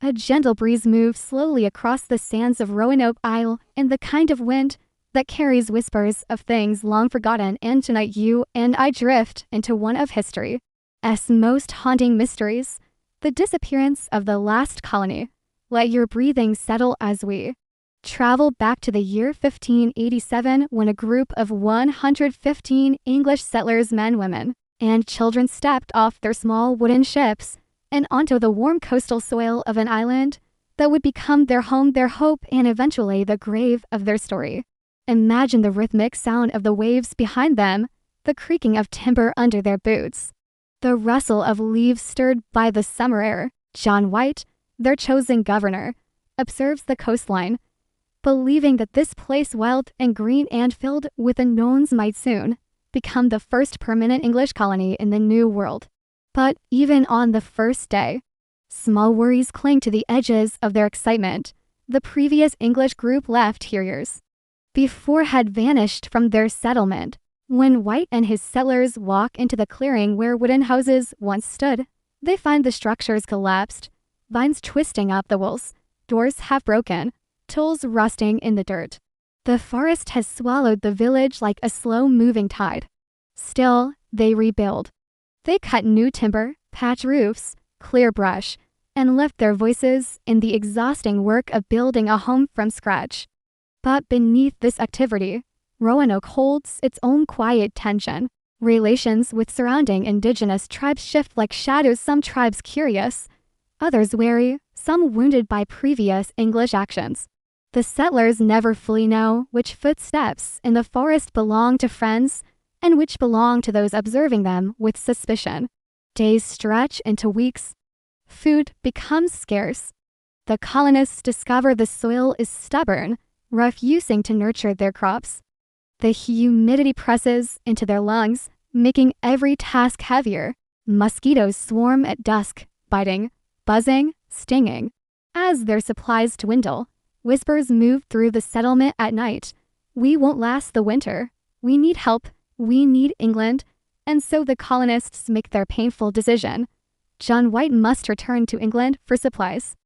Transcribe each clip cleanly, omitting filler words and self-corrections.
A gentle breeze moves slowly across the sands of Roanoke Isle, and the kind of wind that carries whispers of things long forgotten, and tonight you and I drift into one of history's most haunting mysteries, the disappearance of the last colony. Let your breathing settle as we travel back to the year 1587, when a group of 115 English settlers, men, women, and children, stepped off their small wooden ships and onto the warm coastal soil of an island that would become their home, their hope, and eventually the grave of their story. Imagine the rhythmic sound of the waves behind them, the creaking of timber under their boots, the rustle of leaves stirred by the summer air. John White, their chosen governor, observes the coastline, believing that this place, wild and green and filled with unknowns, might soon become the first permanent English colony in the New World. But even on the first day, small worries cling to the edges of their excitement. The previous English group left here years before had vanished from their settlement. When White and his settlers walk into the clearing where wooden houses once stood, they find the structures collapsed, vines twisting up the walls, doors half broken, tools rusting in the dirt. The forest has swallowed the village like a slow-moving tide. Still, they rebuild. They cut new timber, patch roofs, clear brush, and lift their voices in the exhausting work of building a home from scratch. But beneath this activity, Roanoke holds its own quiet tension. Relations with surrounding indigenous tribes shift like shadows, some tribes curious, others wary, some wounded by previous English actions. The settlers never fully know which footsteps in the forest belong to friends and which belong to those observing them with suspicion. Days stretch into weeks. Food becomes scarce. The colonists discover the soil is stubborn, refusing to nurture their crops. The humidity presses into their lungs, making every task heavier. Mosquitoes swarm at dusk, biting, buzzing, stinging. As their supplies dwindle, whispers move through the settlement at night. We won't last the winter. We need help. We need England. And so the colonists make their painful decision. John White must return to England for supplies.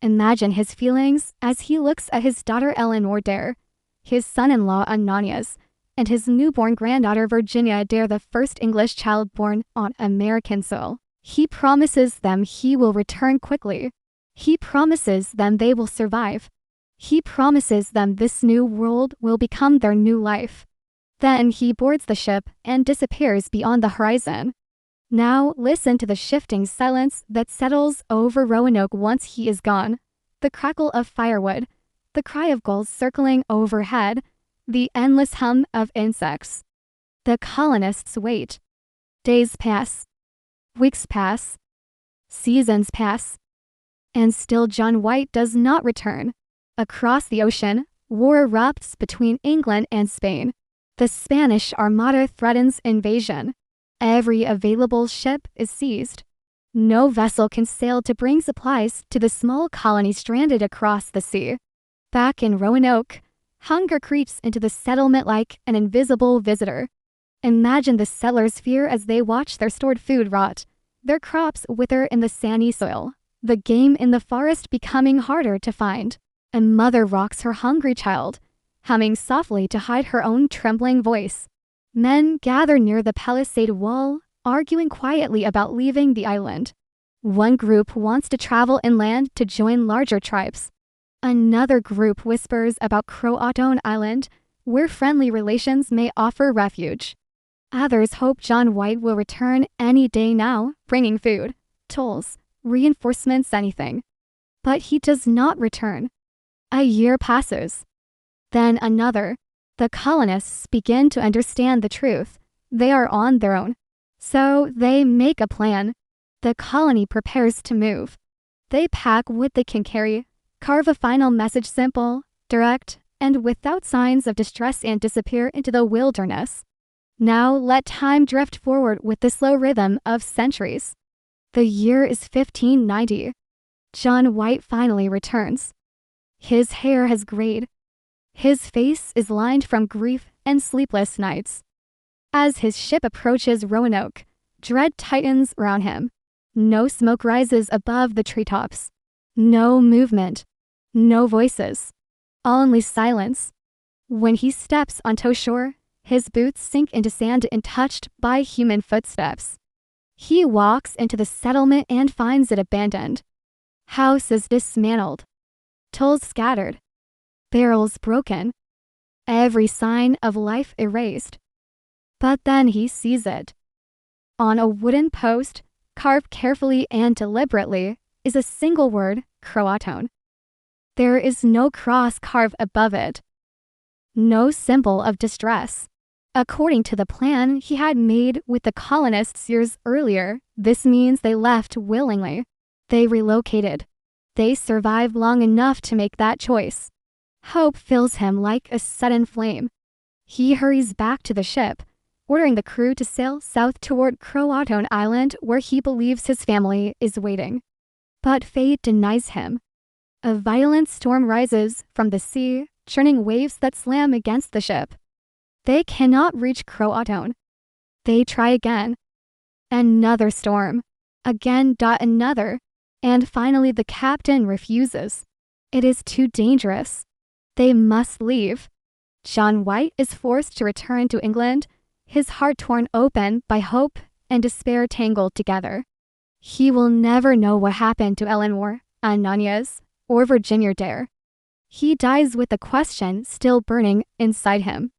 Imagine his feelings as he looks at his daughter Eleanor Dare, his son-in-law Ananias, and his newborn granddaughter Virginia Dare, the first English child born on American soil. He promises them he will return quickly. He promises them they will survive. He promises them this new world will become their new life. Then he boards the ship and disappears beyond the horizon. Now listen to the shifting silence that settles over Roanoke once he is gone. The crackle of firewood, the cry of gulls circling overhead, the endless hum of insects. The colonists wait. Days pass. Weeks pass. Seasons pass. And still John White does not return. Across the ocean, war erupts between England and Spain. The Spanish Armada threatens invasion. Every available ship is seized. No vessel can sail to bring supplies to the small colony stranded across the sea. Back in Roanoke, hunger creeps into the settlement like an invisible visitor. Imagine the settlers' fear as they watch their stored food rot, their crops wither in the sandy soil, the game in the forest becoming harder to find. A mother rocks her hungry child, humming softly to hide her own trembling voice. Men gather near the palisade wall, arguing quietly about leaving the island. One group wants to travel inland to join larger tribes. Another group whispers about Croatoan Island, where friendly relations may offer refuge. Others hope John White will return any day now, bringing food, tools, reinforcements, anything. But he does not return. A year passes. Then another. The colonists begin to understand the truth. They are on their own. So they make a plan. The colony prepares to move. They pack what they can carry, carve a final message simple, direct, and without signs of distress, and disappear into the wilderness. Now let time drift forward with the slow rhythm of centuries. The year is 1590. John White finally returns. His hair has grayed. His face is lined from grief and sleepless nights. As his ship approaches Roanoke, dread tightens around him. No smoke rises above the treetops. No movement. No voices. Only silence. When he steps onto shore, his boots sink into sand untouched by human footsteps. He walks into the settlement and finds it abandoned. Houses dismantled. Tools scattered. Barrels broken. Every sign of life erased. But then he sees it. On a wooden post, carved carefully and deliberately, is a single word, CROATOAN. There is no cross carved above it. No symbol of distress. According to the plan he had made with the colonists years earlier, this means they left willingly. They relocated. They survived long enough to make that choice. Hope fills him like a sudden flame. He hurries back to the ship, ordering the crew to sail south toward Croatan Island where he believes his family is waiting. But fate denies him. A violent storm rises from the sea, churning waves that slam against the ship. They cannot reach Croatan. They try again. Another storm. Again. Another. And finally the captain refuses. It is too dangerous. They must leave. John White is forced to return to England, his heart torn open by hope and despair tangled together. He will never know what happened to Eleanor, Ananias, or Virginia Dare. He dies with the question still burning inside him.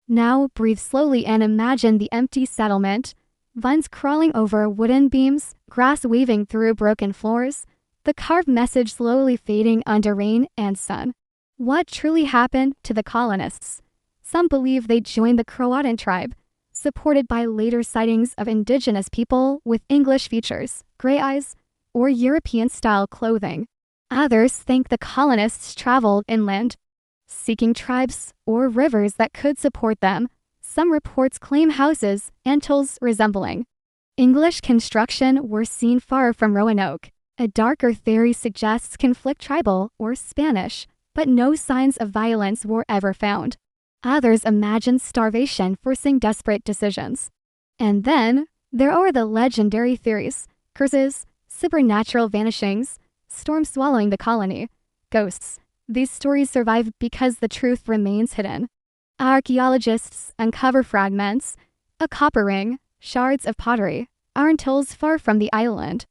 Now breathe slowly and imagine the empty settlement, vines crawling over wooden beams, grass weaving through broken floors, the carved message slowly fading under rain and sun. What truly happened to the colonists? Some believe they joined the Croatan tribe, supported by later sightings of indigenous people with English features, gray eyes, or European-style clothing. Others think the colonists traveled inland, seeking tribes or rivers that could support them. Some reports claim houses and tools resembling English construction were seen far from Roanoke. A darker theory suggests conflict tribal or Spanish, but no signs of violence were ever found. Others imagine starvation forcing desperate decisions. And then, there are the legendary theories, curses, supernatural vanishings, storms swallowing the colony, ghosts. These stories survive because the truth remains hidden. Archaeologists uncover fragments, a copper ring, shards of pottery, iron tools far from the island.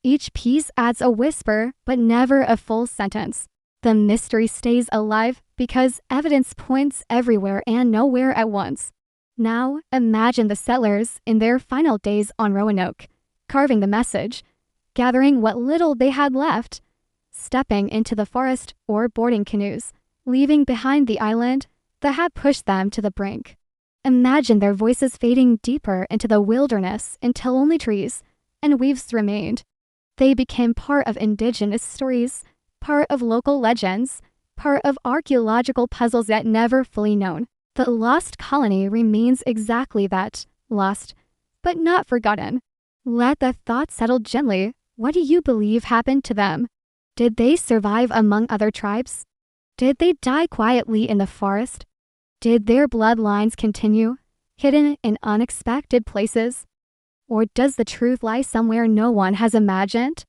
Each piece adds a whisper, but never a full sentence. The mystery stays alive because evidence points everywhere and nowhere at once. Now, imagine the settlers in their final days on Roanoke, carving the message, gathering what little they had left, stepping into the forest or boarding canoes, leaving behind the island that had pushed them to the brink. Imagine their voices fading deeper into the wilderness until only trees and weeds remained. They became part of indigenous stories, part of local legends, part of archaeological puzzles yet never fully known. The lost colony remains exactly that, lost, but not forgotten. Let the thought settle gently. What do you believe happened to them? Did they survive among other tribes? Did they die quietly in the forest? Did their bloodlines continue, hidden in unexpected places? Or does the truth lie somewhere no one has imagined?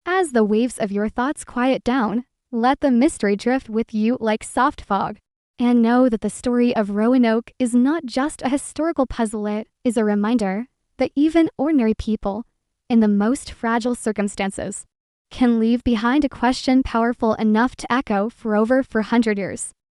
As the waves of your thoughts quiet down, let the mystery drift with you like soft fog. And know that the story of Roanoke is not just a historical puzzle, it is a reminder that even ordinary people, in the most fragile circumstances, can leave behind a question powerful enough to echo for over 400 years.